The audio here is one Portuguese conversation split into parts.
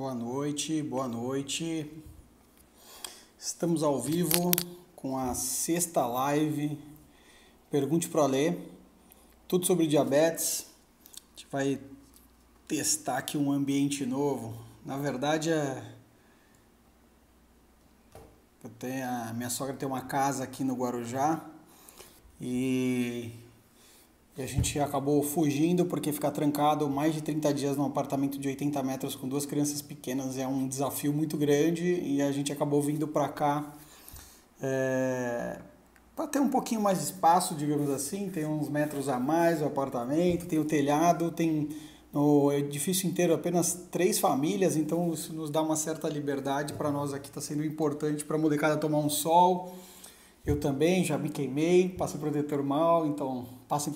Boa noite, boa noite. Estamos ao vivo com a sexta live. Pergunte pro Alê. Tudo sobre diabetes. A gente vai testar aqui um ambiente novo. Na verdade, a minha sogra tem uma casa aqui no Guarujá e a gente acabou fugindo porque ficar trancado mais de 30 dias num apartamento de 80 metros com duas crianças pequenas é um desafio muito grande e a gente acabou vindo para cá para ter um pouquinho mais de espaço, digamos assim. Tem uns metros a mais o apartamento, tem o telhado, tem no edifício inteiro apenas 3 famílias, então isso nos dá uma certa liberdade. Para nós aqui está sendo importante para a molecada tomar um sol. Eu também já me queimei, passei protetor mal, então passem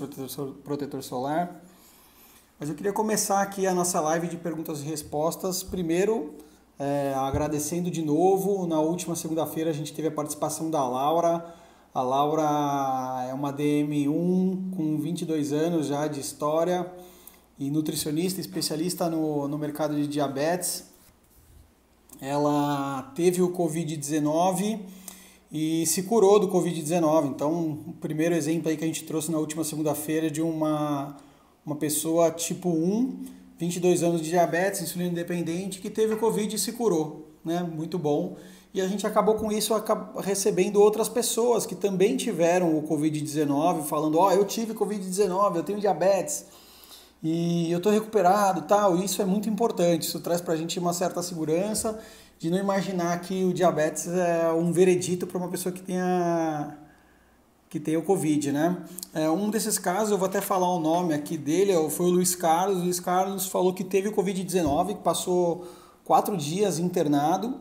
protetor solar. Mas eu queria começar aqui a nossa live de perguntas e respostas. Primeiro, agradecendo de novo. Na última segunda-feira a gente teve a participação da Laura. A Laura é uma DM1 com 22 anos já de história e nutricionista, especialista no mercado de diabetes. Ela teve o Covid-19 e se curou do Covid-19. Então, o primeiro exemplo aí que a gente trouxe na última segunda-feira de uma pessoa tipo 1, 22 anos de diabetes, insulina independente, que teve o Covid e se curou, né? Muito bom. E a gente acabou com isso recebendo outras pessoas que também tiveram o Covid-19, falando, eu tive Covid-19, eu tenho diabetes e eu estou recuperado e tal. E isso é muito importante, isso traz para a gente uma certa segurança de não imaginar que o diabetes é um veredito para uma pessoa que tenha o Covid, né? Um desses casos, eu vou até falar o nome aqui dele, foi o Luiz Carlos. O Luiz Carlos falou que teve o Covid-19, que passou 4 dias internado,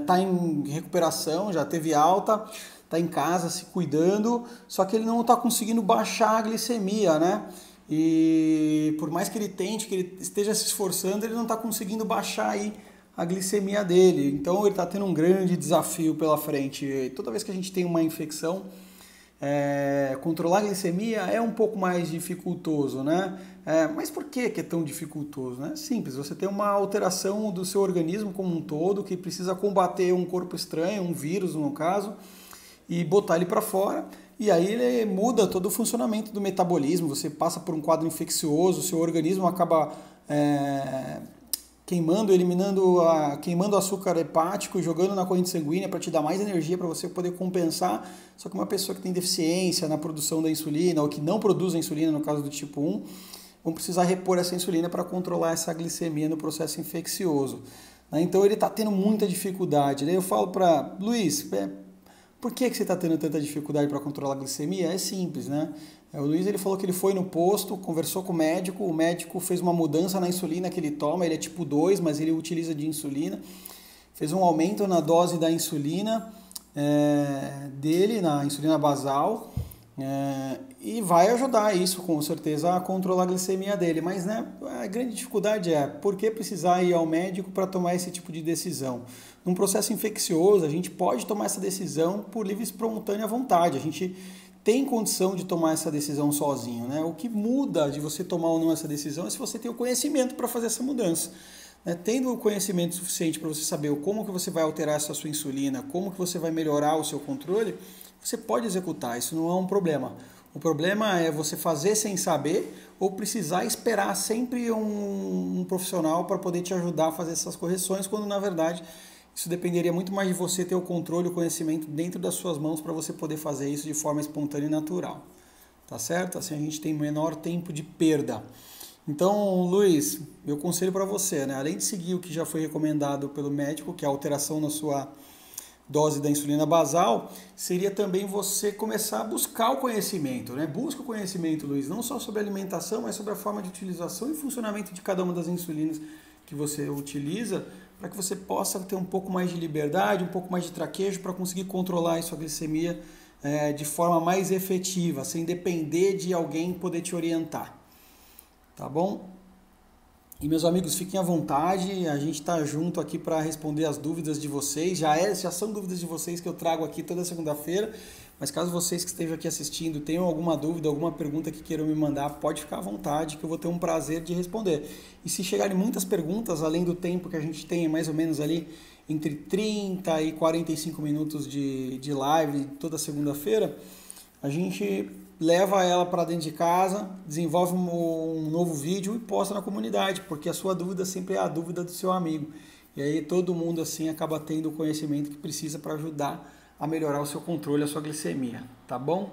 está em recuperação, já teve alta, está em casa se cuidando, só que ele não está conseguindo baixar a glicemia, né? E por mais que ele tente, que ele esteja se esforçando, ele não está conseguindo baixar aí a glicemia dele. Então ele está tendo um grande desafio pela frente. E toda vez que a gente tem uma infecção, controlar a glicemia é um pouco mais dificultoso, né? Mas por que é tão dificultoso? Né? Simples, você tem uma alteração do seu organismo como um todo que precisa combater um corpo estranho, um vírus no caso, e botar ele para fora. E aí ele muda todo o funcionamento do metabolismo, você passa por um quadro infeccioso, o seu organismo acaba queimando o açúcar hepático e jogando na corrente sanguínea para te dar mais energia para você poder compensar. Só que uma pessoa que tem deficiência na produção da insulina ou que não produz a insulina, no caso do tipo 1, vão precisar repor essa insulina para controlar essa glicemia no processo infeccioso. Então ele está tendo muita dificuldade. Daí eu falo para Luiz, por que você está tendo tanta dificuldade para controlar a glicemia? É simples, né? O Luiz ele falou que ele foi no posto, conversou com o médico fez uma mudança na insulina que ele toma, ele é tipo 2, mas ele utiliza de insulina, fez um aumento na dose da insulina dele, na insulina basal, e vai ajudar isso com certeza a controlar a glicemia dele. Mas né, a grande dificuldade é por que precisar ir ao médico para tomar esse tipo de decisão? Num processo infeccioso, a gente pode tomar essa decisão por livre e espontânea vontade. A gente tem condição de tomar essa decisão sozinho, né? O que muda de você tomar ou não essa decisão é se você tem o conhecimento para fazer essa mudança. Tendo o conhecimento suficiente para você saber como que você vai alterar essa sua insulina, como que você vai melhorar o seu controle, você pode executar, isso não é um problema. O problema é você fazer sem saber ou precisar esperar sempre um profissional para poder te ajudar a fazer essas correções, quando na verdade isso dependeria muito mais de você ter o controle, o conhecimento dentro das suas mãos para você poder fazer isso de forma espontânea e natural. Tá certo? Assim a gente tem menor tempo de perda. Então, Luiz, meu conselho para você, né? Além de seguir o que já foi recomendado pelo médico, que é a alteração na sua dose da insulina basal, seria também você começar a buscar o conhecimento, né? Busca o conhecimento, Luiz, não só sobre alimentação, mas sobre a forma de utilização e funcionamento de cada uma das insulinas que você utiliza, para que você possa ter um pouco mais de liberdade, um pouco mais de traquejo para conseguir controlar a sua glicemia de forma mais efetiva, sem depender de alguém poder te orientar. Tá bom? E meus amigos, fiquem à vontade, a gente está junto aqui para responder as dúvidas de vocês. Já são dúvidas de vocês que eu trago aqui toda segunda-feira, mas caso vocês que estejam aqui assistindo tenham alguma dúvida, alguma pergunta que queiram me mandar, pode ficar à vontade que eu vou ter um prazer de responder. E se chegarem muitas perguntas, além do tempo que a gente tem, mais ou menos ali entre 30 e 45 minutos de live toda segunda-feira, a gente leva ela para dentro de casa, desenvolve um novo vídeo e posta na comunidade, porque a sua dúvida sempre é a dúvida do seu amigo. E aí todo mundo assim acaba tendo o conhecimento que precisa para ajudar a melhorar o seu controle, a sua glicemia, tá bom?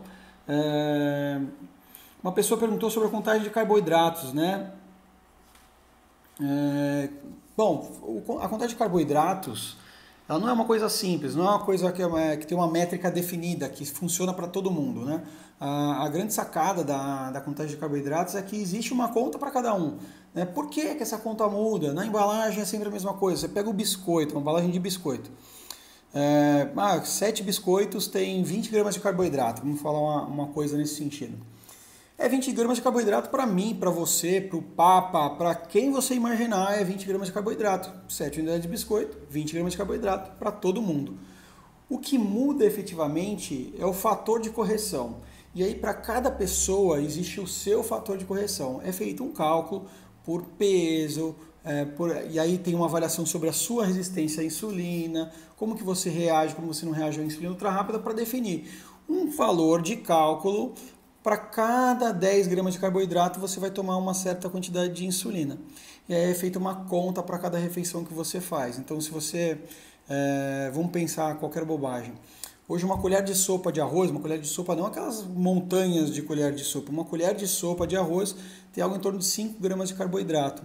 Uma pessoa perguntou sobre a contagem de carboidratos, né? Bom, a contagem de carboidratos, ela não é uma coisa simples, não é uma coisa que tem uma métrica definida, que funciona para todo mundo, né? A grande sacada da contagem de carboidratos é que existe uma conta para cada um. Né? Por que essa conta muda? Na embalagem é sempre a mesma coisa. Você pega o biscoito, uma embalagem de biscoito. 7 biscoitos tem 20 gramas de carboidrato. Vamos falar uma coisa nesse sentido. 20 gramas de carboidrato para mim, para você, para o Papa, para quem você imaginar é 20 gramas de carboidrato. 7 unidades de biscoito, 20 gramas de carboidrato para todo mundo. O que muda efetivamente é o fator de correção. E aí para cada pessoa existe o seu fator de correção. É feito um cálculo por peso, e aí tem uma avaliação sobre a sua resistência à insulina, como que você reage, como você não reage à insulina ultra rápida, para definir um valor de cálculo. Para cada 10 gramas de carboidrato você vai tomar uma certa quantidade de insulina. E aí é feita uma conta para cada refeição que você faz. Então se você, vamos pensar qualquer bobagem. Hoje uma colher de sopa de arroz, uma colher de sopa não aquelas montanhas de colher de sopa, uma colher de sopa de arroz tem algo em torno de 5 gramas de carboidrato.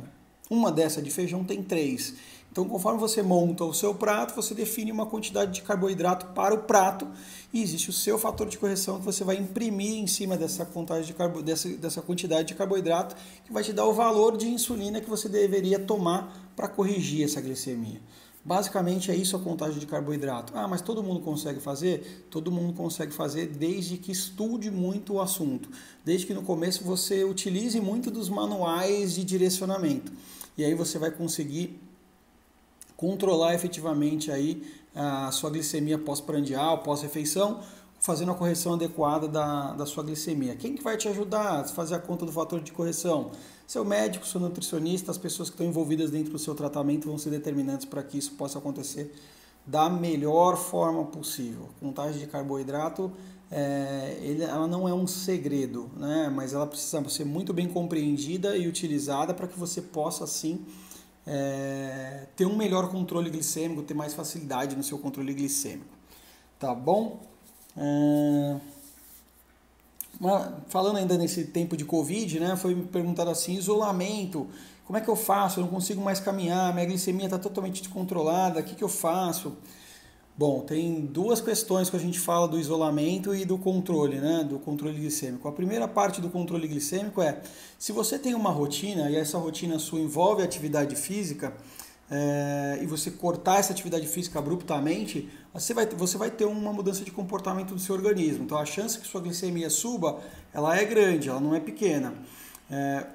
Uma dessa de feijão tem 3. Então, conforme você monta o seu prato, você define uma quantidade de carboidrato para o prato e existe o seu fator de correção que você vai imprimir em cima dessa contagem dessa quantidade de carboidrato que vai te dar o valor de insulina que você deveria tomar para corrigir essa glicemia. Basicamente é isso a contagem de carboidrato. Mas todo mundo consegue fazer? Todo mundo consegue fazer desde que estude muito o assunto. Desde que no começo você utilize muito dos manuais de direcionamento. E aí você vai conseguir controlar efetivamente aí a sua glicemia pós-prandial, pós-refeição, fazendo a correção adequada da sua glicemia. Quem que vai te ajudar a fazer a conta do fator de correção? Seu médico, seu nutricionista, as pessoas que estão envolvidas dentro do seu tratamento vão ser determinantes para que isso possa acontecer da melhor forma possível. A contagem de carboidrato, ela não é um segredo, né? Mas ela precisa ser muito bem compreendida e utilizada para que você possa, assim, ter um melhor controle glicêmico, ter mais facilidade no seu controle glicêmico. Tá bom? Falando ainda nesse tempo de Covid, né, foi me perguntado assim, isolamento, como é que eu faço? Eu não consigo mais caminhar, minha glicemia está totalmente descontrolada, o que eu faço? Bom, tem duas questões que a gente fala do isolamento e do controle, né, do controle glicêmico. A primeira parte do controle glicêmico é, se você tem uma rotina e essa rotina sua envolve atividade física, e você cortar essa atividade física abruptamente, você vai ter uma mudança de comportamento do seu organismo. Então a chance que sua glicemia suba, ela é grande, ela não é pequena.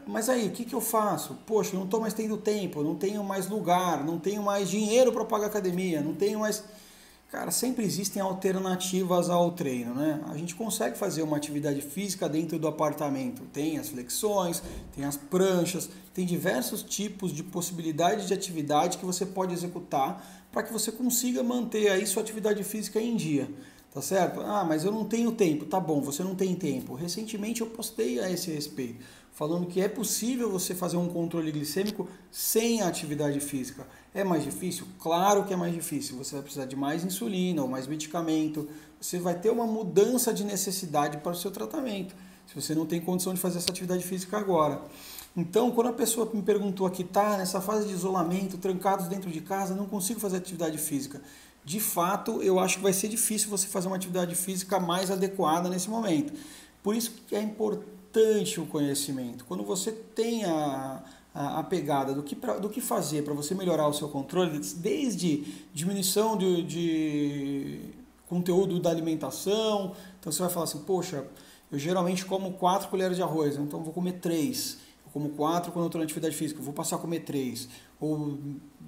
Mas aí, o que eu faço? Poxa, eu não estou mais tendo tempo, eu não tenho mais lugar, não tenho mais dinheiro para pagar academia, não tenho mais... Cara, sempre existem alternativas ao treino, né? A gente consegue fazer uma atividade física dentro do apartamento. Tem as flexões, tem as pranchas, tem diversos tipos de possibilidades de atividade que você pode executar para que você consiga manter aí sua atividade física em dia, tá certo? Mas eu não tenho tempo. Tá bom, você não tem tempo. Recentemente eu postei a esse respeito, falando que é possível você fazer um controle glicêmico sem a atividade física. É mais difícil? Claro que é mais difícil. Você vai precisar de mais insulina ou mais medicamento. Você vai ter uma mudança de necessidade para o seu tratamento, se você não tem condição de fazer essa atividade física agora. Então, quando a pessoa me perguntou aqui, nessa fase de isolamento, trancados dentro de casa, não consigo fazer atividade física. De fato, eu acho que vai ser difícil você fazer uma atividade física mais adequada nesse momento. Por isso que é importante o conhecimento. Quando você tem a pegada do que fazer para você melhorar o seu controle, desde diminuição de conteúdo da alimentação. Então você vai falar assim, poxa, eu geralmente como 4 colheres de arroz, então vou comer 3. Eu como 4 quando eu estou na atividade física, eu vou passar a comer 3. Ou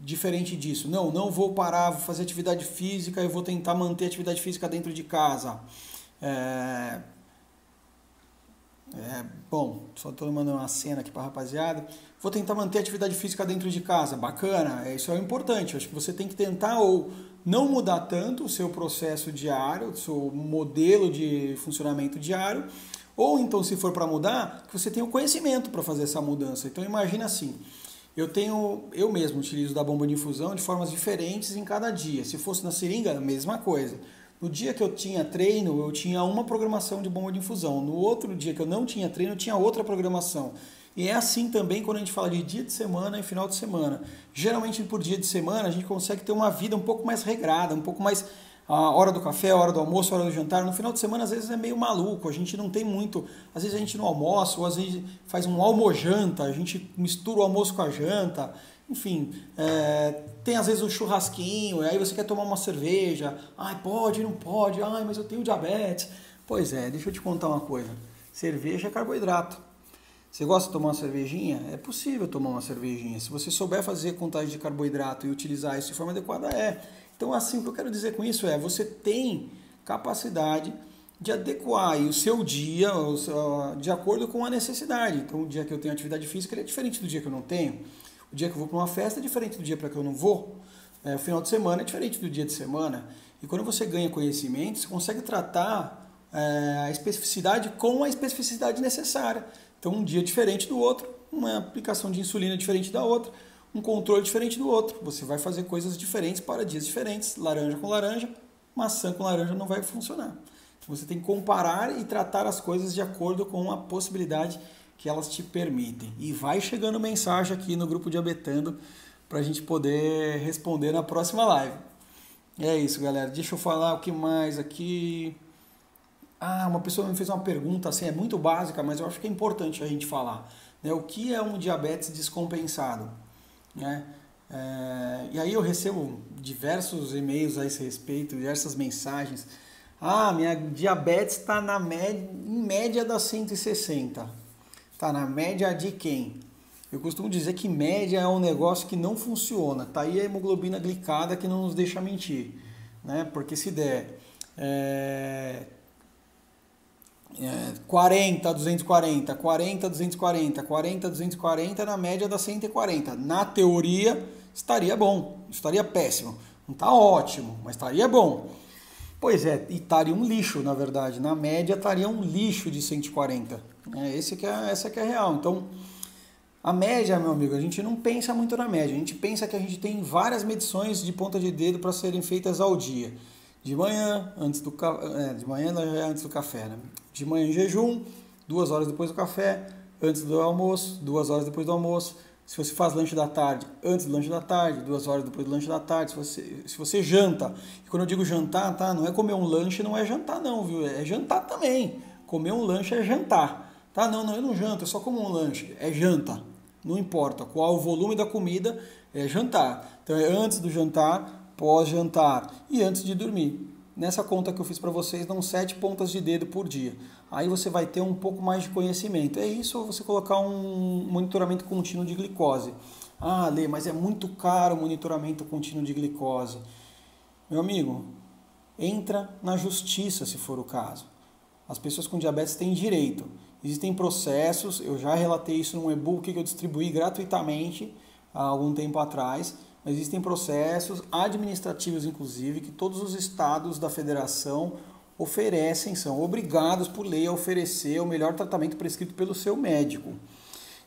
diferente disso, não vou parar, vou fazer atividade física, eu vou tentar manter a atividade física dentro de casa. É, bom, só estou mandando uma cena aqui para a rapaziada. Vou tentar manter a atividade física dentro de casa. Bacana, isso é importante. Acho que você tem que tentar ou não mudar tanto o seu processo diário, o seu modelo de funcionamento diário, ou então, se for para mudar, que você tenha o conhecimento para fazer essa mudança. Então imagina assim, eu mesmo utilizo da bomba de infusão de formas diferentes em cada dia. Se fosse na seringa, a mesma coisa. No dia que eu tinha treino, eu tinha uma programação de bomba de infusão. No outro dia que eu não tinha treino, eu tinha outra programação. E é assim também quando a gente fala de dia de semana e final de semana. Geralmente por dia de semana a gente consegue ter uma vida um pouco mais regrada, um pouco mais a hora do café, a hora do almoço, a hora do jantar. No final de semana, às vezes, é meio maluco, a gente não tem muito... Às vezes a gente não almoça, ou às vezes faz um almojanta, a gente mistura o almoço com a janta. Enfim, tem às vezes um churrasquinho, aí você quer tomar uma cerveja. Ai, pode, não pode. Ai, mas eu tenho diabetes. Pois é, deixa eu te contar uma coisa. Cerveja é carboidrato. Você gosta de tomar uma cervejinha? É possível tomar uma cervejinha. Se você souber fazer contagem de carboidrato e utilizar isso de forma adequada, Então, assim, o que eu quero dizer com isso você tem capacidade de adequar aí o seu dia de acordo com a necessidade. Então, o dia que eu tenho atividade física ele é diferente do dia que eu não tenho. O dia que eu vou para uma festa é diferente do dia para que eu não vou. O final de semana é diferente do dia de semana. E quando você ganha conhecimento, você consegue tratar a especificidade com a especificidade necessária. Então, um dia diferente do outro, uma aplicação de insulina diferente da outra, um controle diferente do outro. Você vai fazer coisas diferentes para dias diferentes. Laranja com laranja, maçã com laranja não vai funcionar. Você tem que comparar e tratar as coisas de acordo com a possibilidade que elas te permitem. E vai chegando mensagem aqui no grupo Diabetando para a gente poder responder na próxima live. É isso, galera. Deixa eu falar o que mais aqui. Uma pessoa me fez uma pergunta, assim, é muito básica, mas eu acho que é importante a gente falar. Né? O que é um diabetes descompensado? Né? E aí eu recebo diversos e-mails a esse respeito, diversas mensagens. Minha diabetes está em média da 160. Está na média de quem? Eu costumo dizer que média é um negócio que não funciona. Está aí a hemoglobina glicada que não nos deixa mentir. Né? Porque se der 40, 240, 40, 240, 40, 240, na média dá 140. Na teoria, estaria bom, estaria péssimo. Não está ótimo, mas estaria bom. Pois é, e estaria um lixo, na verdade. Na média, estaria um lixo de 140. Essa que é a real. Então, a média, meu amigo, a gente não pensa muito na média. A gente pensa que a gente tem várias medições de ponta de dedo para serem feitas ao dia. De manhã, antes do café, né? De manhã em jejum, 2 horas depois do café, antes do almoço, 2 horas depois do almoço. Se você faz lanche da tarde, antes do lanche da tarde, 2 horas depois do lanche da tarde. Se você janta, e quando eu digo jantar, tá? Não é comer um lanche, não é jantar não, viu? É jantar também. Comer um lanche é jantar. Tá? Não, eu não janto, eu só como um lanche. É janta. Não importa qual o volume da comida, é jantar. Então é antes do jantar, pós-jantar e antes de dormir. Nessa conta que eu fiz para vocês, dão 7 pontas de dedo por dia. Aí você vai ter um pouco mais de conhecimento. É isso ou você colocar um monitoramento contínuo de glicose. Lê, mas é muito caro o monitoramento contínuo de glicose. Meu amigo, entra na justiça se for o caso. As pessoas com diabetes têm direito. Existem processos, eu já relatei isso num e-book que eu distribuí gratuitamente há algum tempo atrás. Existem processos administrativos, inclusive, que todos os estados da federação oferecem, são obrigados por lei a oferecer o melhor tratamento prescrito pelo seu médico.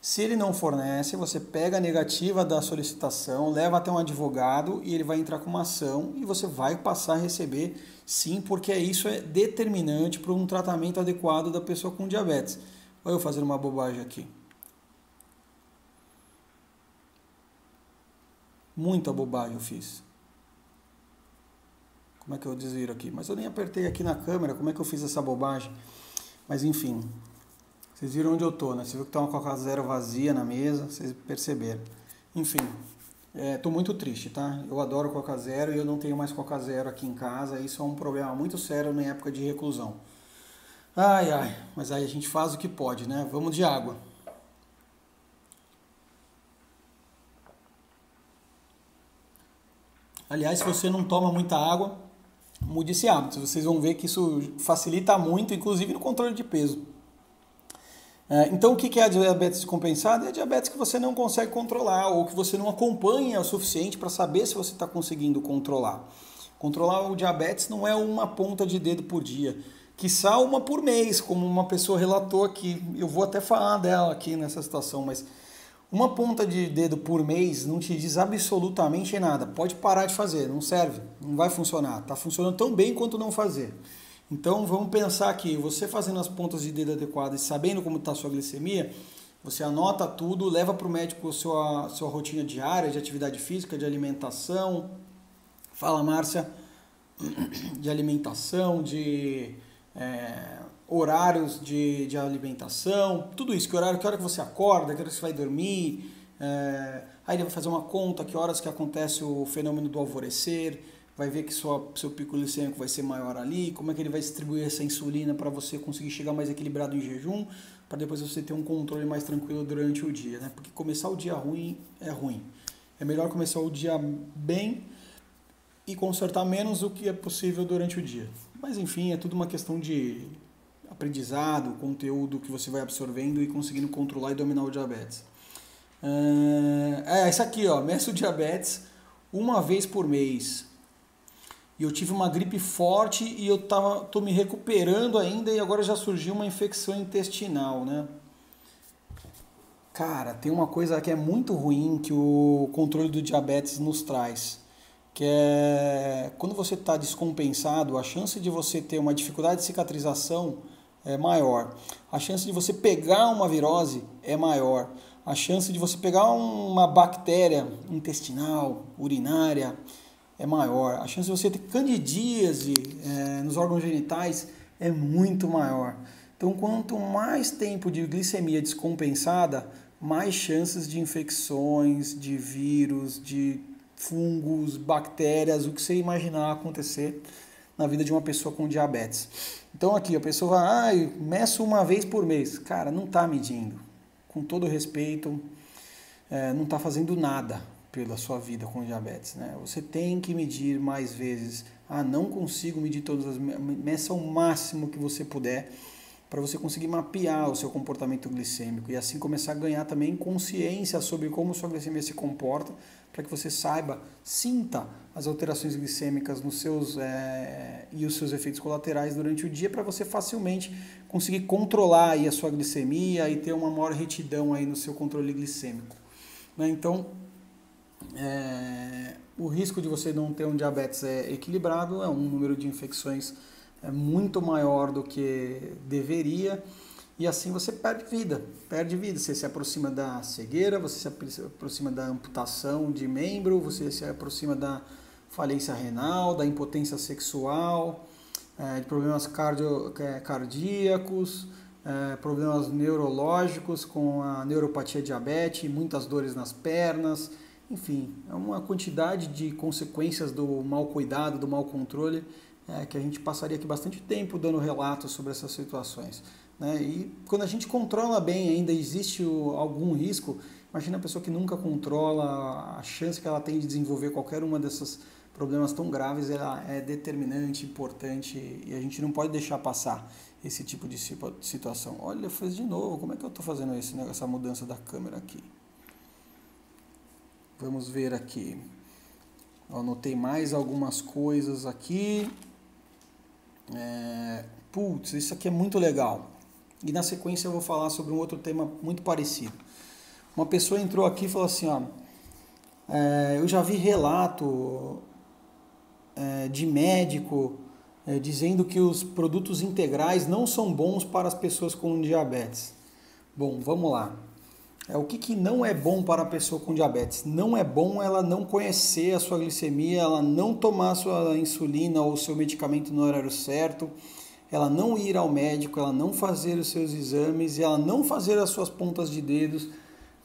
Se ele não fornece, você pega a negativa da solicitação, leva até um advogado e ele vai entrar com uma ação e você vai passar a receber, sim, porque isso é determinante para um tratamento adequado da pessoa com diabetes. Olha eu fazendo uma bobagem aqui. Muita bobagem eu fiz. Como é que eu desviro aqui? Mas eu nem apertei aqui na câmera, como é que eu fiz essa bobagem? Mas enfim, vocês viram onde eu tô, né? Você viu que tá uma Coca Zero vazia na mesa, vocês perceberam. Enfim, tô muito triste, tá? Eu adoro Coca Zero e eu não tenho mais Coca Zero aqui em casa. Isso é um problema muito sério na época de reclusão. Mas aí a gente faz o que pode, né? Vamos de água. Aliás, se você não toma muita água, mude esse hábito. Vocês vão ver que isso facilita muito, inclusive no controle de peso. Então, o que é a diabetes descompensada? É a diabetes que você não consegue controlar ou que você não acompanha o suficiente para saber se você está conseguindo controlar. Controlar o diabetes não é uma ponta de dedo por dia, quiçá uma por mês, como uma pessoa relatou aqui. Eu vou até falar dela aqui nessa situação, mas uma ponta de dedo por mês não te diz absolutamente nada. Pode parar de fazer, não serve, não vai funcionar. Está funcionando tão bem quanto não fazer. Então vamos pensar aqui, você fazendo as pontas de dedo adequadas e sabendo como está a sua glicemia, você anota tudo, leva para o médico a sua rotina diária de atividade física, de alimentação. Fala, Márcia, de alimentação, de horários de alimentação, tudo isso, que hora que você acorda, que hora que você vai dormir, aí ele vai fazer uma conta, que horas que acontece o fenômeno do alvorecer, vai ver que seu pico glicêmico vai ser maior ali, como é que ele vai distribuir essa insulina para você conseguir chegar mais equilibrado em jejum, para depois você ter um controle mais tranquilo durante o dia, né? Porque começar o dia ruim é ruim. É melhor começar o dia bem e consertar menos o que é possível durante o dia. Mas enfim, é tudo uma questão de aprendizado, conteúdo que você vai absorvendo e conseguindo controlar e dominar o diabetes. Esse aqui, ó, meço o diabetes uma vez por mês. E eu tive uma gripe forte e eu tô me recuperando ainda e agora já surgiu uma infecção intestinal, né? Cara, tem uma coisa que é muito ruim que o controle do diabetes nos traz, que é quando você está descompensado, a chance de você ter uma dificuldade de cicatrização é maior. A chance de você pegar uma virose é maior. A chance de você pegar uma bactéria intestinal, urinária, é maior. A chance de você ter candidíase nos órgãos genitais é muito maior. Então, quanto mais tempo de glicemia descompensada, mais chances de infecções, de vírus, de fungos, bactérias, o que você imaginar acontecer na vida de uma pessoa com diabetes. Então aqui a pessoa vai, meço uma vez por mês. Cara, não está medindo. Com todo respeito, não está fazendo nada pela sua vida com diabetes, né? Você tem que medir mais vezes. Não consigo medir todas as... Meça o máximo que você puder para você conseguir mapear o seu comportamento glicêmico e assim começar a ganhar também consciência sobre como sua glicemia se comporta, para que você saiba, sinta as alterações glicêmicas nos seus e os seus efeitos colaterais durante o dia, para você facilmente conseguir controlar aí a sua glicemia e ter uma maior retidão aí no seu controle glicêmico, né? Então, o risco de você não ter um diabetes equilibrado é um número de infecções muito maior do que deveria, e assim você perde vida, você se aproxima da cegueira, você se aproxima da amputação de membro, você se aproxima da falência renal, da impotência sexual, de problemas cardíacos, problemas neurológicos com a neuropatia diabética, muitas dores nas pernas, enfim, é uma quantidade de consequências do mau cuidado, do mau controle, que a gente passaria aqui bastante tempo dando relatos sobre essas situações, né? E quando a gente controla bem, ainda existe algum risco. Imagina a pessoa que nunca controla, a chance que ela tem de desenvolver qualquer uma desses problemas tão graves ela é determinante, importante, e a gente não pode deixar passar esse tipo de situação. Olha, fez de novo, como é que eu estou fazendo isso, né? Essa mudança da câmera aqui? Vamos ver aqui. Eu anotei mais algumas coisas aqui. Putz, isso aqui é muito legal. E na sequência eu vou falar sobre um outro tema muito parecido. Uma pessoa entrou aqui e falou assim, eu já vi relato de médico dizendo que os produtos integrais não são bons para as pessoas com diabetes. Bom, vamos lá. O que não é bom para a pessoa com diabetes? Não é bom ela não conhecer a sua glicemia, ela não tomar a sua insulina ou o seu medicamento no horário certo, ela não ir ao médico, ela não fazer os seus exames, ela não fazer as suas pontas de dedos.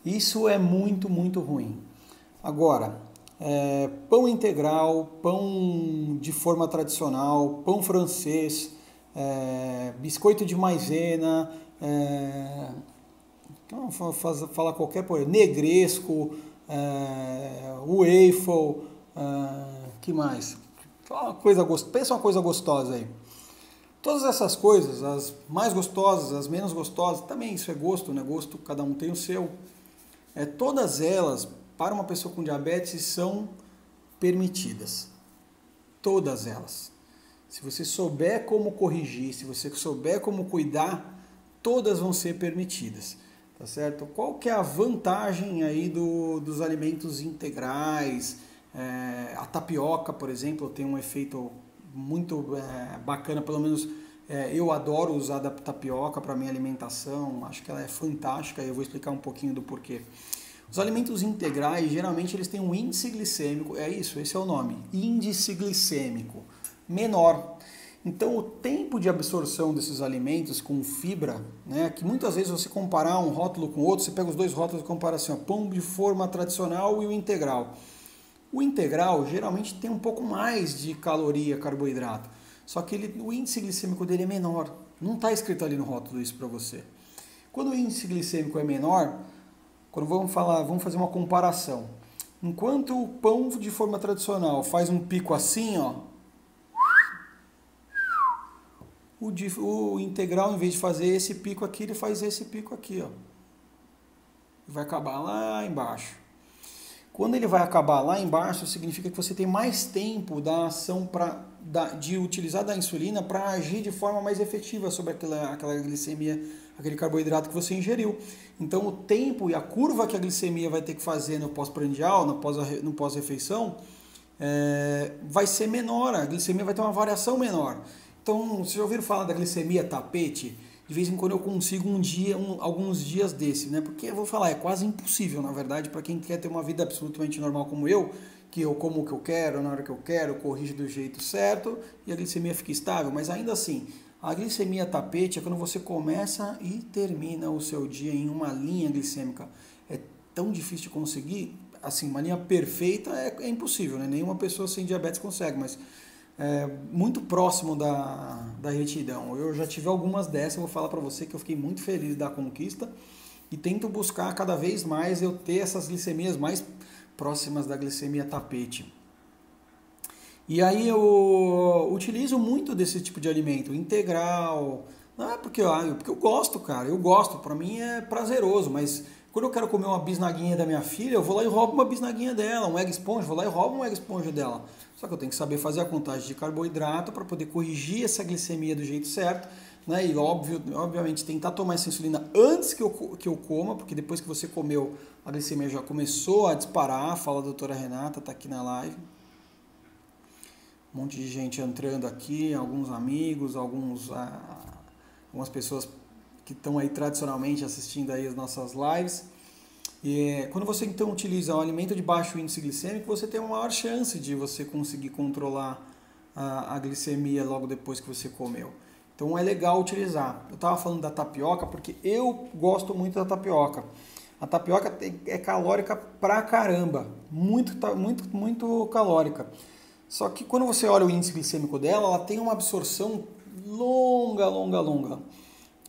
Isso é muito, muito ruim. Agora, pão integral, pão de forma tradicional, pão francês, biscoito de maisena, falar qualquer coisa, negresco, waffle, que mais? Pensa uma coisa gostosa aí. Todas essas coisas, as mais gostosas, as menos gostosas, também isso é gosto, né? Gosto, cada um tem o seu. Todas elas, para uma pessoa com diabetes, são permitidas. Todas elas. Se você souber como corrigir, se você souber como cuidar, todas vão ser permitidas. Tá certo? Qual que é a vantagem aí dos alimentos integrais? A tapioca, por exemplo, tem um efeito muito bacana, pelo menos eu adoro usar a tapioca para minha alimentação, acho que ela é fantástica e eu vou explicar um pouquinho do porquê. Os alimentos integrais, geralmente, eles têm um índice glicêmico, esse é o nome, índice glicêmico menor. Então, o tempo de absorção desses alimentos com fibra, né, que muitas vezes você comparar um rótulo com outro, você pega os dois rótulos e compara assim, ó, pão de forma tradicional e o integral. O integral geralmente tem um pouco mais de caloria, carboidrato, só que o índice glicêmico dele é menor. Não está escrito ali no rótulo isso para você. Quando o índice glicêmico é menor, quando vamos fazer uma comparação. Enquanto o pão de forma tradicional faz um pico assim, ó, o integral, em vez de fazer esse pico aqui, ele faz esse pico aqui, ó. Vai acabar lá embaixo. Quando ele vai acabar lá embaixo, significa que você tem mais tempo da ação de utilizar da insulina para agir de forma mais efetiva sobre aquela glicemia, aquele carboidrato que você ingeriu. Então o tempo e a curva que a glicemia vai ter que fazer no pós-prandial, no pós-refeição, vai ser menor, a glicemia vai ter uma variação menor. Então, vocês já ouviram falar da glicemia tapete? De vez em quando eu consigo alguns dias desse, né? Porque eu vou falar, é quase impossível, na verdade, para quem quer ter uma vida absolutamente normal como eu, que eu como o que eu quero, na hora que eu quero, corrijo do jeito certo e a glicemia fica estável. Mas ainda assim, a glicemia tapete é quando você começa e termina o seu dia em uma linha glicêmica. É tão difícil de conseguir, assim, uma linha perfeita é impossível, né? Nenhuma pessoa sem diabetes consegue, mas muito próximo da retidão. Eu já tive algumas dessas, eu vou falar para você que eu fiquei muito feliz da conquista e tento buscar cada vez mais eu ter essas glicemias mais próximas da glicemia tapete. E aí eu utilizo muito desse tipo de alimento, integral, não é porque eu gosto, cara, eu gosto, para mim é prazeroso, mas quando eu quero comer uma bisnaguinha da minha filha, eu vou lá e roubo uma bisnaguinha dela, um egg sponge, vou lá e roubo um egg sponge dela. Só que eu tenho que saber fazer a contagem de carboidrato para poder corrigir essa glicemia do jeito certo, né? E obviamente tentar tomar essa insulina antes que eu coma, porque depois que você comeu, a glicemia já começou a disparar. Fala a doutora Renata, tá aqui na live. Um monte de gente entrando aqui, alguns amigos, algumas pessoas que estão aí tradicionalmente assistindo aí as nossas lives. E quando você então utiliza um alimento de baixo índice glicêmico, você tem uma maior chance de você conseguir controlar a glicemia logo depois que você comeu. Então é legal utilizar. Eu estava falando da tapioca porque eu gosto muito da tapioca. A tapioca é calórica pra caramba, muito calórica. Só que quando você olha o índice glicêmico dela, ela tem uma absorção longa.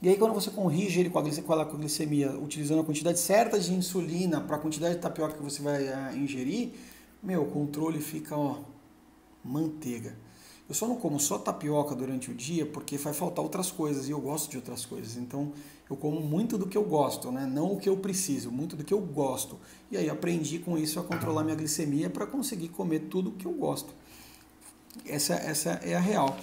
E aí quando você corrige ele com a glicemia, utilizando a quantidade certa de insulina para a quantidade de tapioca que você vai ingerir, o controle fica, ó, manteiga. Eu só não como só tapioca durante o dia porque vai faltar outras coisas e eu gosto de outras coisas. Então eu como muito do que eu gosto, né? Não o que eu preciso, muito do que eu gosto. E aí aprendi com isso a controlar minha glicemia para conseguir comer tudo o que eu gosto. Essa é a real.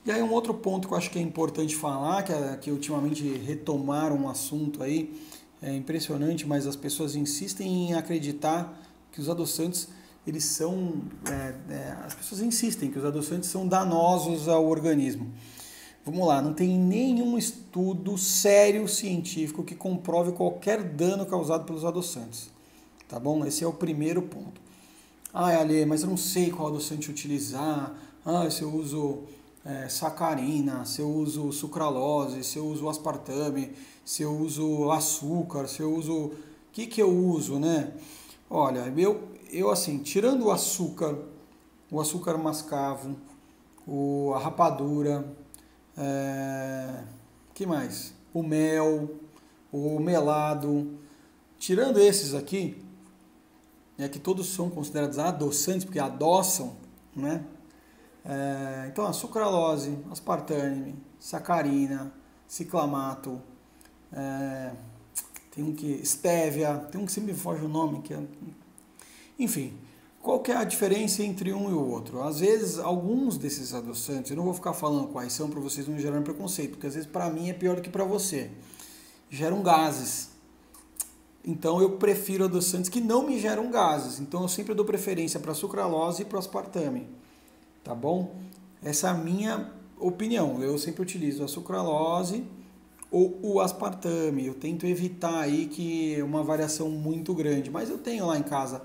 E aí um outro ponto que eu acho que é importante falar, que ultimamente retomaram um assunto aí, é impressionante, mas as pessoas insistem em acreditar que os adoçantes, eles são, as pessoas insistem que os adoçantes são danosos ao organismo. Vamos lá, não tem nenhum estudo sério científico que comprove qualquer dano causado pelos adoçantes, tá bom? Esse é o primeiro ponto. Ale, mas eu não sei qual adoçante utilizar, se eu uso sacarina, se eu uso sucralose, se eu uso aspartame, se eu uso açúcar, se eu uso... O que eu uso, né? Olha, eu assim, tirando o açúcar mascavo, a rapadura, que mais? O mel, o melado, tirando esses aqui, que todos são considerados adoçantes, porque adoçam, né? Então, a sucralose, aspartame, sacarina, ciclamato, tem um que stevia, tem um que sempre me foge o nome, enfim, qual que é a diferença entre um e o outro? Às vezes, alguns desses adoçantes, eu não vou ficar falando quais são para vocês não gerarem preconceito, porque às vezes para mim é pior do que para você. Geram gases. Então eu prefiro adoçantes que não me geram gases. Então eu sempre dou preferência para a sucralose e para o aspartame. Tá bom? Essa é a minha opinião. Eu sempre utilizo a sucralose ou o aspartame. Eu tento evitar aí que uma variação muito grande. Mas eu tenho lá em casa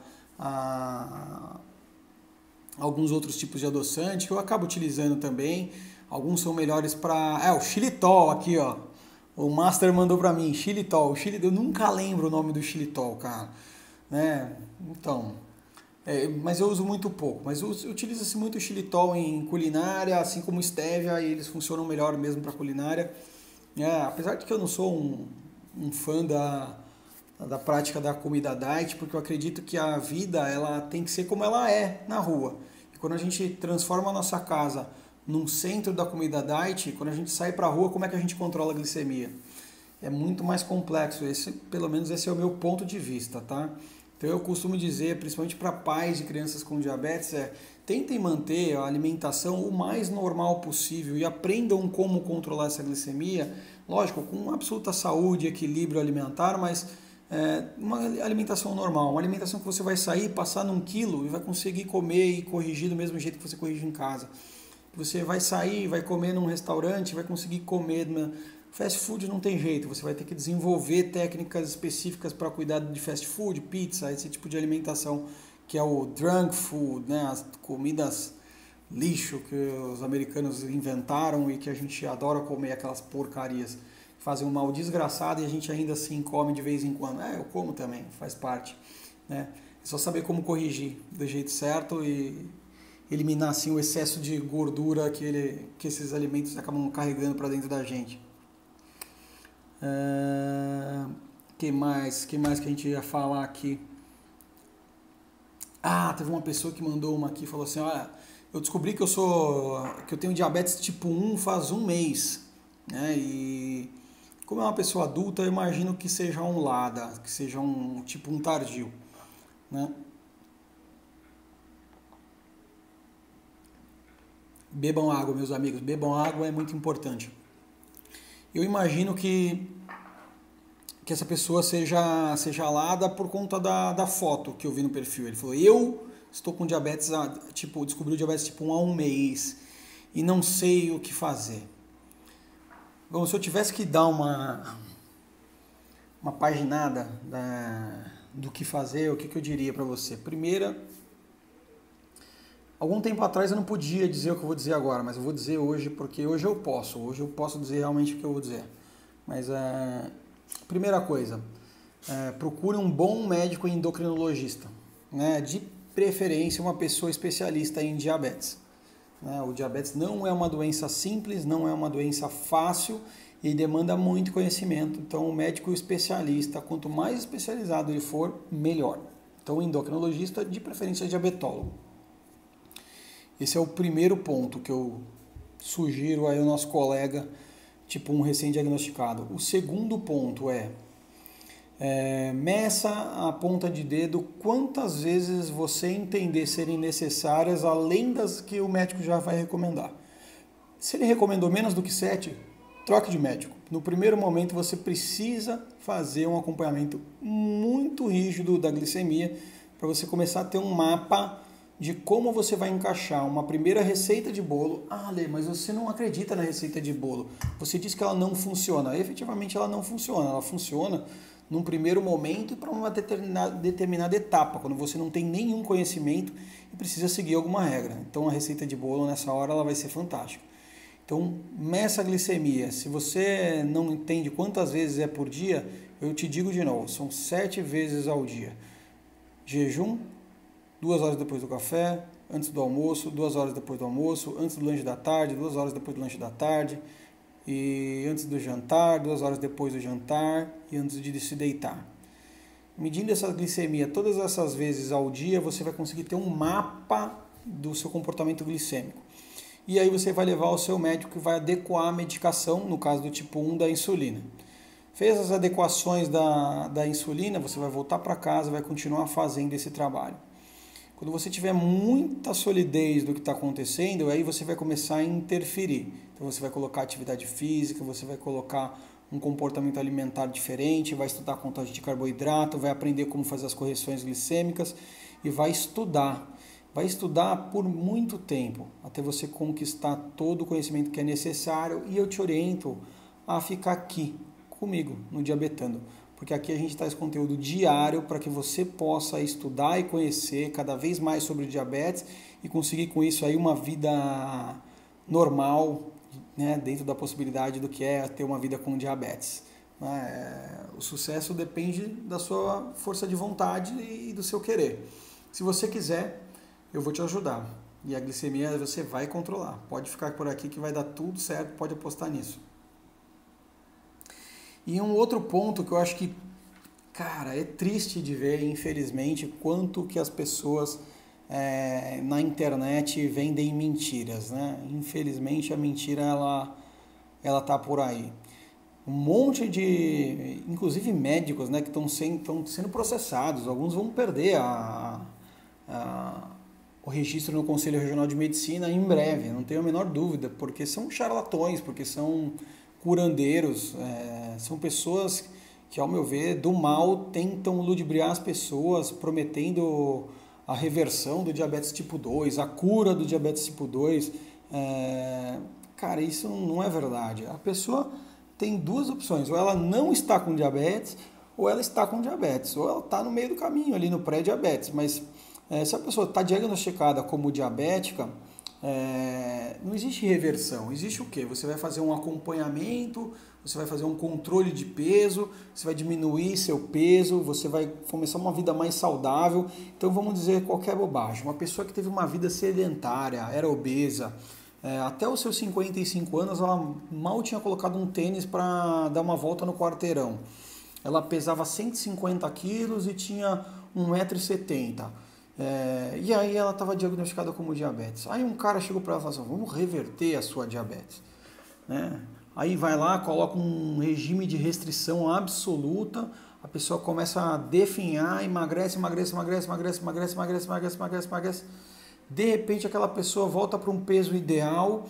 alguns outros tipos de adoçante que eu acabo utilizando também. Alguns são melhores para... o xilitol aqui, ó. O Master mandou para mim, xilitol. Eu nunca lembro o nome do xilitol, cara. Né? Então... mas eu uso muito pouco. Mas utiliza-se muito xilitol em culinária, assim como stevia, e eles funcionam melhor mesmo para culinária. Apesar de que eu não sou um fã da prática da comida diet, porque eu acredito que a vida ela tem que ser como ela é na rua. E quando a gente transforma a nossa casa num centro da comida diet, quando a gente sai para a rua, como é que a gente controla a glicemia? É muito mais complexo. Pelo menos esse é o meu ponto de vista, tá? Então eu costumo dizer, principalmente para pais de crianças com diabetes, tentem manter a alimentação o mais normal possível e aprendam como controlar essa glicemia, lógico, com absoluta saúde, equilíbrio alimentar, mas uma alimentação normal, uma alimentação que você vai sair, passar num quilo e vai conseguir comer e corrigir do mesmo jeito que você corrige em casa. Você vai sair, vai comer num restaurante, vai conseguir comer... Fast food não tem jeito, você vai ter que desenvolver técnicas específicas para cuidar de fast food, pizza, esse tipo de alimentação que é o junk food, né? As comidas lixo que os americanos inventaram e que a gente adora comer, aquelas porcarias que fazem um mal desgraçado e a gente ainda assim come de vez em quando. Eu como também, faz parte. Né? É só saber como corrigir do jeito certo e eliminar assim, o excesso de gordura que esses alimentos acabam carregando para dentro da gente. Que mais que a gente ia falar aqui? Teve uma pessoa que mandou uma aqui e falou assim, olha, eu descobri que eu tenho diabetes tipo 1 faz um mês, né? E como é uma pessoa adulta, eu imagino que seja um LADA, que seja um tardio, né? Bebam água, meus amigos, bebam água, é muito importante. Eu imagino que essa pessoa seja LADA por conta da foto que eu vi no perfil. Ele falou, eu estou com diabetes, descobri o diabetes tipo 1 há um mês e não sei o que fazer. Bom, se eu tivesse que dar uma paginada do que fazer, o que eu diria para você? Primeira, algum tempo atrás eu não podia dizer o que eu vou dizer agora, mas eu vou dizer hoje, porque hoje eu posso dizer realmente o que eu vou dizer. Mas primeira coisa, procure um bom médico endocrinologista, né? De preferência uma pessoa especialista em diabetes. Né? O diabetes não é uma doença simples, não é uma doença fácil e demanda muito conhecimento. Então, o médico especialista, quanto mais especializado ele for, melhor. Então, o endocrinologista, de preferência diabetólogo. Esse é o primeiro ponto que eu sugiro aí ao nosso colega, tipo um recém-diagnosticado. O segundo ponto meça a ponta de dedo quantas vezes você entender serem necessárias, além das que o médico já vai recomendar. Se ele recomendou menos do que 7, troque de médico. No primeiro momento você precisa fazer um acompanhamento muito rígido da glicemia para você começar a ter um mapa de como você vai encaixar uma primeira receita de bolo. Lê, mas você não acredita na receita de bolo. Você disse que ela não funciona. Efetivamente ela não funciona. Ela funciona num primeiro momento e para uma determinada etapa, quando você não tem nenhum conhecimento e precisa seguir alguma regra. Então a receita de bolo nessa hora ela vai ser fantástica. Então meça a glicemia. Se você não entende quantas vezes é por dia, eu te digo de novo, são 7 vezes ao dia. Jejum, 2 horas depois do café, antes do almoço, 2 horas depois do almoço, antes do lanche da tarde, 2 horas depois do lanche da tarde, e antes do jantar, 2 horas depois do jantar e antes de se deitar. Medindo essa glicemia todas essas vezes ao dia, você vai conseguir ter um mapa do seu comportamento glicêmico. e aí você vai levar ao seu médico que vai adequar a medicação, no caso do tipo 1, da insulina. Fez as adequações da insulina, você vai voltar para casa, vai continuar fazendo esse trabalho. Quando você tiver muita solidez do que está acontecendo, aí você vai começar a interferir. Então você vai colocar atividade física, você vai colocar um comportamento alimentar diferente, vai estudar a contagem de carboidrato, vai aprender como fazer as correções glicêmicas e vai estudar. Vai estudar por muito tempo, até você conquistar todo o conhecimento que é necessário, e eu te oriento a ficar aqui comigo no Diabetando, porque aqui a gente traz conteúdo diário para que você possa estudar e conhecer cada vez mais sobre diabetes e conseguir com isso aí uma vida normal, né, dentro da possibilidade do que é ter uma vida com diabetes. O sucesso depende da sua força de vontade e do seu querer. Se você quiser, eu vou te ajudar. E a glicemia você vai controlar. Pode ficar por aqui que vai dar tudo certo, pode apostar nisso. E um outro ponto que eu acho que, cara, é triste de ver, infelizmente, quanto que as pessoas na internet vendem mentiras, né? Infelizmente a mentira ela tá por aí. Um monte de, inclusive médicos, né, que estão sendo processados. Alguns vão perder o registro no Conselho Regional de Medicina em breve, não tenho a menor dúvida, porque são charlatões, porque são curandeiros, são pessoas que, ao meu ver, do mal tentam ludibriar as pessoas, prometendo a reversão do diabetes tipo 2, a cura do diabetes tipo 2. Cara, isso não é verdade. A pessoa tem duas opções: ou ela não está com diabetes, ou ela está com diabetes, ou ela está no meio do caminho, ali no pré-diabetes. Mas se a pessoa está diagnosticada como diabética, não existe reversão. Existe o quê? Você vai fazer um acompanhamento, você vai fazer um controle de peso, você vai diminuir seu peso, você vai começar uma vida mais saudável. Então vamos dizer qualquer bobagem. Uma pessoa que teve uma vida sedentária, era obesa, até os seus 55 anos ela mal tinha colocado um tênis para dar uma volta no quarteirão. Ela pesava 150 quilos e tinha 1,70 m. E aí ela estava diagnosticada como diabetes. Aí um cara chegou para ela e falou assim: vamos reverter a sua diabetes, né? Aí vai lá, coloca um regime de restrição absoluta, a pessoa começa a definhar, emagrece. De repente aquela pessoa volta para um peso ideal,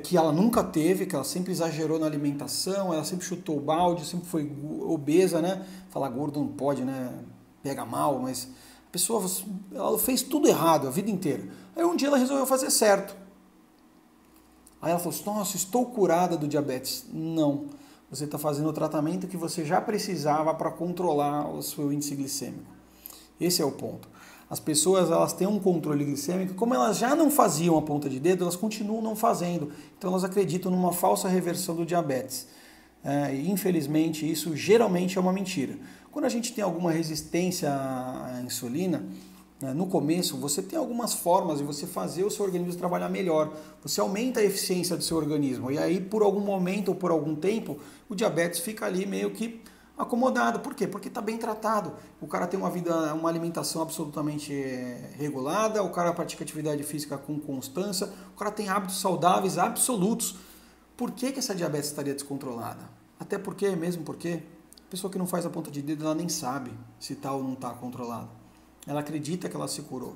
que ela nunca teve, que ela sempre exagerou na alimentação, ela sempre chutou o balde, sempre foi obesa, né? Falar gordo não pode, né? Pega mal, mas a pessoa, ela fez tudo errado a vida inteira. Aí um dia ela resolveu fazer certo. Aí ela falou assim: nossa, estou curada do diabetes. Não, você está fazendo o tratamento que você já precisava para controlar o seu índice glicêmico. Esse é o ponto. As pessoas, elas têm um controle glicêmico, como elas já não faziam a ponta de dedo, elas continuam não fazendo. Então elas acreditam numa falsa reversão do diabetes. E infelizmente isso geralmente é uma mentira. Quando a gente tem alguma resistência à insulina, no começo você tem algumas formas de você fazer o seu organismo trabalhar melhor. Você aumenta a eficiência do seu organismo e aí por algum momento ou por algum tempo o diabetes fica ali meio que acomodado. Por quê? Porque está bem tratado. O cara tem uma alimentação absolutamente regulada, o cara pratica atividade física com constância, o cara tem hábitos saudáveis absolutos. Por que essa diabetes estaria descontrolada? Até porque, mesmo porque, a pessoa que não faz a ponta de dedo, ela nem sabe se está ou não está controlada. Ela acredita que ela se curou.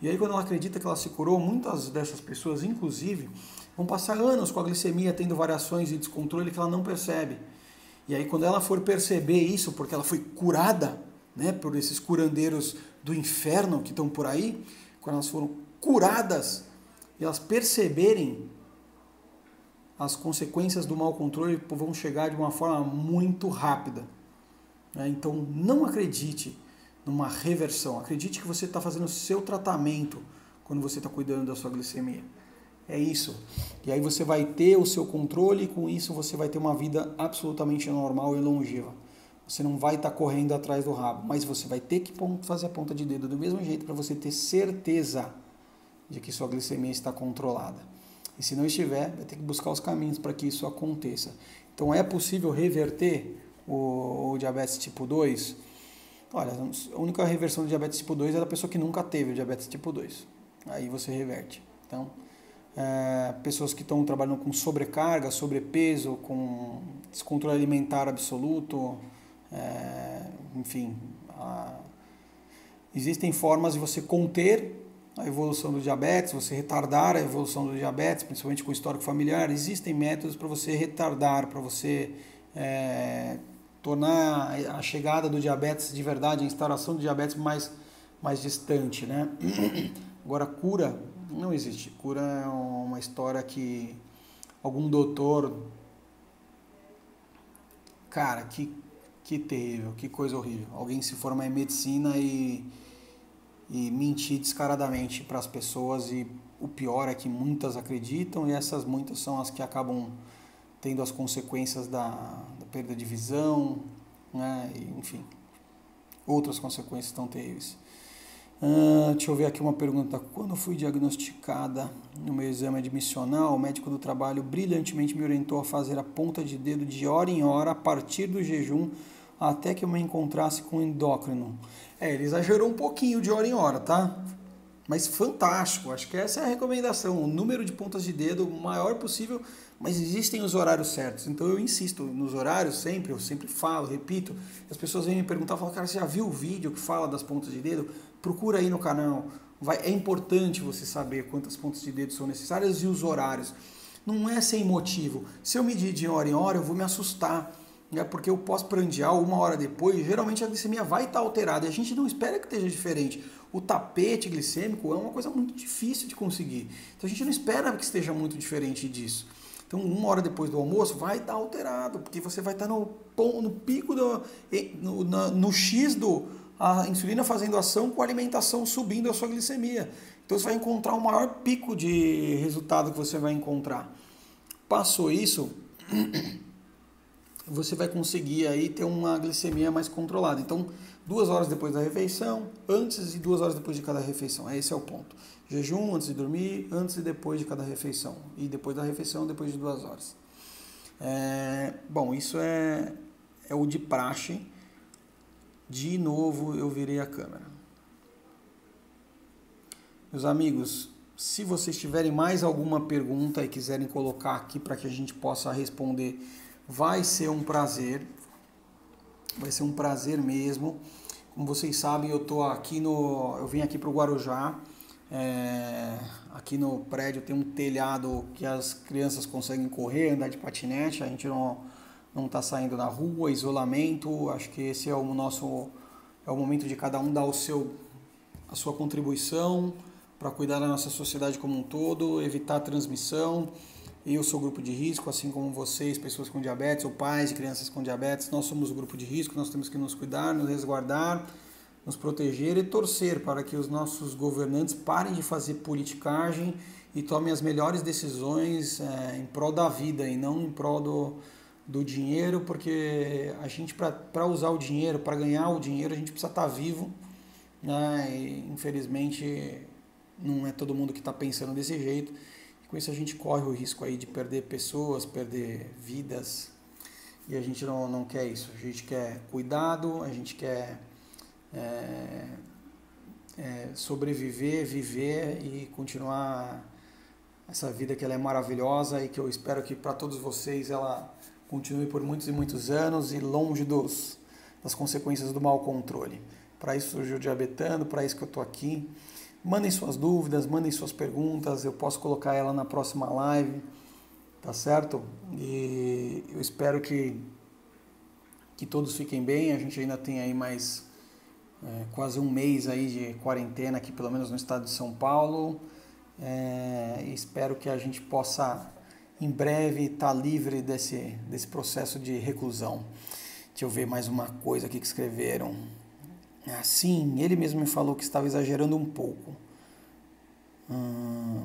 E aí quando ela acredita que ela se curou, muitas dessas pessoas, inclusive, vão passar anos com a glicemia tendo variações e descontrole que ela não percebe. E aí quando ela for perceber isso, porque ela foi curada, né, por esses curandeiros do inferno que estão por aí, quando elas foram curadas e elas perceberem as consequências do mau controle, vão chegar de uma forma muito rápida. Então não acredite numa reversão, acredite que você está fazendo o seu tratamento quando você está cuidando da sua glicemia. É isso. E aí você vai ter o seu controle e com isso você vai ter uma vida absolutamente normal e longeva. Você não vai estar correndo atrás do rabo, mas você vai ter que fazer a ponta de dedo do mesmo jeito para você ter certeza de que sua glicemia está controlada. E se não estiver, vai ter que buscar os caminhos para que isso aconteça. Então é possível reverter o diabetes tipo 2? Olha, a única reversão do diabetes tipo 2 é da pessoa que nunca teve o diabetes tipo 2. Aí você reverte. Então, pessoas que estão trabalhando com sobrecarga, sobrepeso, com descontrole alimentar absoluto, enfim, existem formas de você conter a evolução do diabetes, você retardar a evolução do diabetes, principalmente com histórico familiar. Existem métodos para você retardar, para você tornar a chegada do diabetes de verdade, a instauração do diabetes mais distante, né? Agora, cura não existe. Cura é uma história que algum doutor... Cara, que terrível, que coisa horrível. Alguém se formar em medicina e mentir descaradamente para as pessoas, e o pior é que muitas acreditam, e essas muitas são as que acabam tendo as consequências da perda de visão, né? E, enfim, outras consequências tão terríveis. Deixa eu ver aqui uma pergunta. Quando fui diagnosticada no meu exame admissional, o médico do trabalho brilhantemente me orientou a fazer a ponta de dedo de hora em hora a partir do jejum até que eu me encontrasse com o endócrino. Ele exagerou um pouquinho de hora em hora, tá? Mas fantástico, acho que essa é a recomendação. O número de pontas de dedo o maior possível, mas existem os horários certos. Então eu insisto nos horários sempre, eu sempre falo, repito. As pessoas vêm me perguntar, falam, cara, você já viu o vídeo que fala das pontas de dedo? Procura aí no canal. É importante você saber quantas pontas de dedo são necessárias e os horários. Não é sem motivo. Se eu medir de hora em hora, eu vou me assustar. Porque o pós-prandial, uma hora depois, geralmente a glicemia vai estar alterada. E a gente não espera que esteja diferente. O tapete glicêmico é uma coisa muito difícil de conseguir. Então a gente não espera que esteja muito diferente disso. Então, uma hora depois do almoço vai estar alterado, porque você vai estar no pico, no X a insulina fazendo ação com a alimentação subindo a sua glicemia. Então você vai encontrar o maior pico de resultado que você vai encontrar. Passou isso, você vai conseguir aí ter uma glicemia mais controlada. Então, 2 horas depois da refeição, antes e 2 horas depois de cada refeição. Esse é o ponto. Jejum antes de dormir, antes e depois de cada refeição. E depois da refeição, depois de 2 horas. Bom, isso é o de praxe. De novo, eu virei a câmera. Meus amigos, se vocês tiverem mais alguma pergunta e quiserem colocar aqui para que a gente possa responder, vai ser um prazer. Vai ser um prazer mesmo. Como vocês sabem, eu vim aqui para o Guarujá. Aqui no prédio tem um telhado que as crianças conseguem correr, andar de patinete. A gente não está saindo na rua, isolamento. Acho que esse é o momento de cada um dar a sua contribuição para cuidar da nossa sociedade como um todo, evitar a transmissão. Eu sou grupo de risco, assim como vocês, pessoas com diabetes ou pais de crianças com diabetes. Nós somos o grupo de risco, nós temos que nos cuidar, nos resguardar, nos proteger e torcer para que os nossos governantes parem de fazer politicagem e tomem as melhores decisões em prol da vida e não em prol do dinheiro, porque a gente, para usar o dinheiro, para ganhar o dinheiro, a gente precisa estar vivo, né? E, infelizmente, não é todo mundo que está pensando desse jeito. Com isso a gente corre o risco aí de perder pessoas, perder vidas, e a gente não quer isso. A gente quer cuidado, a gente quer sobreviver, viver e continuar essa vida que ela é maravilhosa e que eu espero que para todos vocês ela continue por muitos e muitos anos e longe das consequências do mau controle. Para isso surgiu o Diabetando, para isso que eu estou aqui. Mandem suas dúvidas, mandem suas perguntas, eu posso colocar ela na próxima live, tá certo? E eu espero que todos fiquem bem. A gente ainda tem aí mais quase um mês aí de quarentena aqui, pelo menos no estado de São Paulo. E espero que a gente possa, em breve, estar livre desse processo de reclusão. Deixa eu ver mais uma coisa aqui que escreveram. Sim, ele mesmo me falou que estava exagerando um pouco.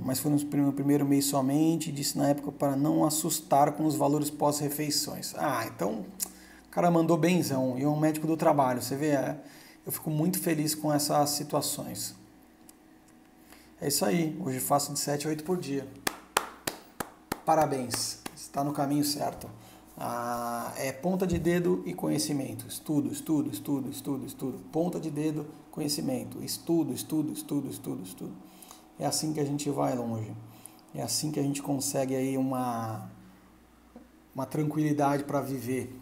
Mas foi no primeiro mês somente, disse na época para não assustar com os valores pós-refeições. Então o cara mandou benzão, e é um médico do trabalho, você vê, eu fico muito feliz com essas situações. É isso aí, hoje faço de 7 a 8 por dia. Parabéns, está no caminho certo. É ponta de dedo e conhecimento. Estudo. Ponta de dedo, conhecimento. Estudo. É assim que a gente vai longe. É assim que a gente consegue aí uma tranquilidade para viver.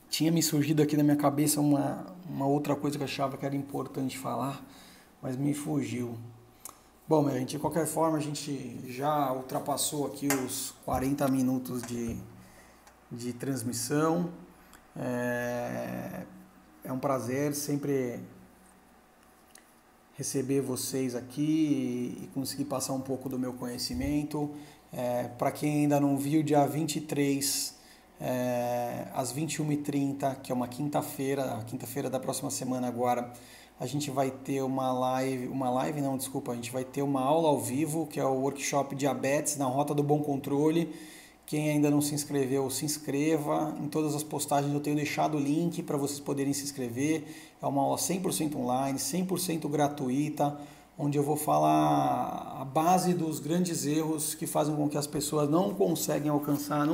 Tinha me surgido aqui na minha cabeça uma outra coisa que eu achava que era importante falar, mas me fugiu. Bom, minha gente, de qualquer forma, a gente já ultrapassou aqui os 40 minutos de transmissão. É um prazer sempre receber vocês aqui e conseguir passar um pouco do meu conhecimento. Para quem ainda não viu, dia 23, às 21h30, que é uma quinta-feira, a quinta-feira da próxima semana agora, a gente vai ter a gente vai ter uma aula ao vivo, que é o workshop Diabetes na Rota do Bom Controle. Quem ainda não se inscreveu, se inscreva. Em todas as postagens eu tenho deixado o link para vocês poderem se inscrever. É uma aula 100% online, 100% gratuita, onde eu vou falar a base dos grandes erros que fazem com que as pessoas não consigam alcançar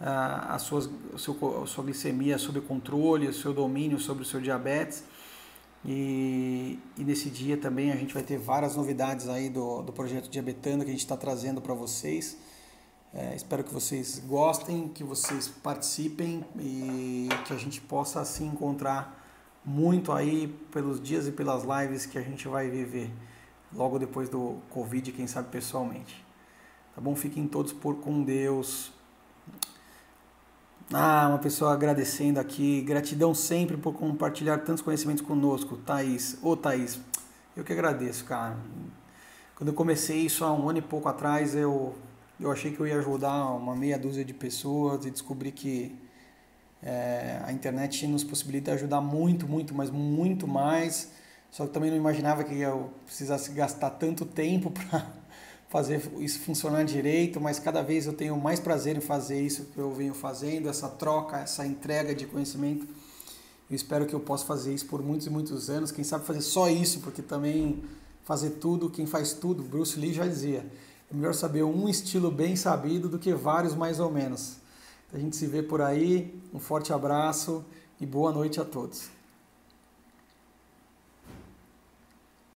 a sua glicemia sob controle, o seu domínio sobre o seu diabetes. E nesse dia também a gente vai ter várias novidades aí do projeto Diabetando que a gente está trazendo para vocês. Espero que vocês gostem, que vocês participem e que a gente possa se encontrar muito aí pelos dias e pelas lives que a gente vai viver logo depois do Covid, quem sabe pessoalmente. Tá bom? Fiquem todos com Deus. Uma pessoa agradecendo aqui. Gratidão sempre por compartilhar tantos conhecimentos conosco, Thaís. Ô Thaís, eu que agradeço, cara. Quando eu comecei isso há um ano e pouco atrás, eu achei que eu ia ajudar uma meia dúzia de pessoas e descobri que a internet nos possibilita ajudar muito, mas muito mais. Só que também não imaginava que eu precisasse gastar tanto tempo para fazer isso funcionar direito, mas cada vez eu tenho mais prazer em fazer isso que eu venho fazendo, essa troca, essa entrega de conhecimento. Eu espero que eu possa fazer isso por muitos e muitos anos. Quem sabe fazer só isso, porque também fazer tudo, quem faz tudo, Bruce Lee já dizia, é melhor saber um estilo bem sabido do que vários mais ou menos. A gente se vê por aí, um forte abraço e boa noite a todos.